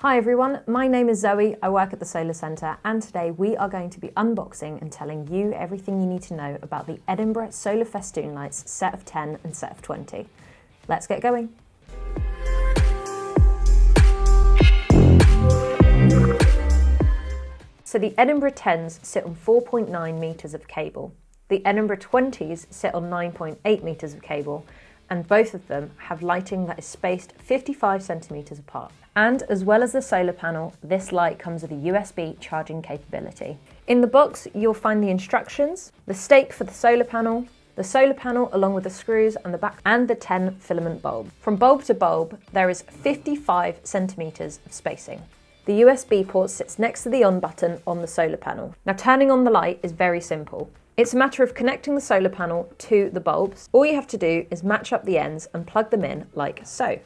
Hi everyone, my name is Zoe, I work at the Solar Centre, and today we are going to be unboxing and telling you everything you need to know about the Edinburgh Solar Festoon lights set of 10 and set of 20. Let's get going. So the Edinburgh 10s sit on 4.9 metres of cable. The Edinburgh 20s sit on 9.8 metres of cable, and both of them have lighting that is spaced 55 centimetres apart. And as well as the solar panel, this light comes with a USB charging capability. In the box, you'll find the instructions, the stake for the solar panel along with the screws and the back, and the 10 filament bulb. From bulb to bulb, there is 55 centimetres of spacing. The USB port sits next to the on button on the solar panel. Now, turning on the light is very simple. It's a matter of connecting the solar panel to the bulbs. All you have to do is match up the ends and plug them in like so.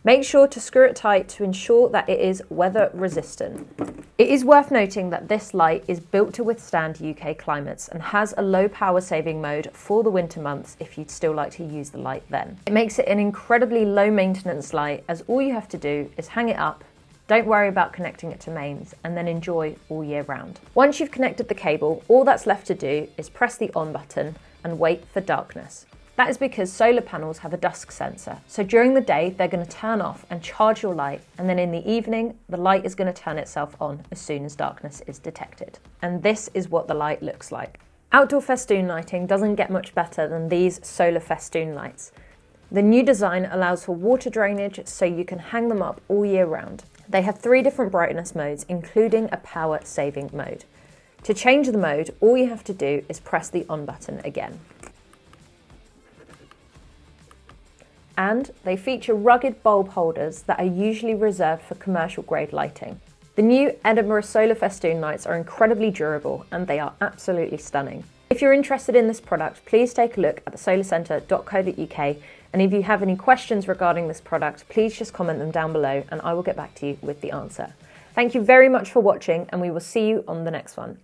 Make sure to screw it tight to ensure that it is weather resistant. It is worth noting that this light is built to withstand UK climates and has a low power saving mode for the winter months if you'd still like to use the light then. It makes it an incredibly low maintenance light, as all you have to do is hang it up, don't worry about connecting it to mains, and then enjoy all year round. Once you've connected the cable, all that's left to do is press the on button and wait for darkness. That is because solar panels have a dusk sensor, so during the day they're going to turn off and charge your light, and then in the evening the light is going to turn itself on as soon as darkness is detected. And this is what the light looks like. Outdoor festoon lighting doesn't get much better than these solar festoon lights. The new design allows for water drainage, so you can hang them up all year round. They have 3 different brightness modes, including a power saving mode. To change the mode, all you have to do is press the on button again. And they feature rugged bulb holders that are usually reserved for commercial grade lighting. The new Edinburgh Solar Festoon lights are incredibly durable and they are absolutely stunning. If you're interested in this product, please take a look at thesolarcentre.co.uk, and if you have any questions regarding this product, please just comment them down below and I will get back to you with the answer. Thank you very much for watching, and we will see you on the next one.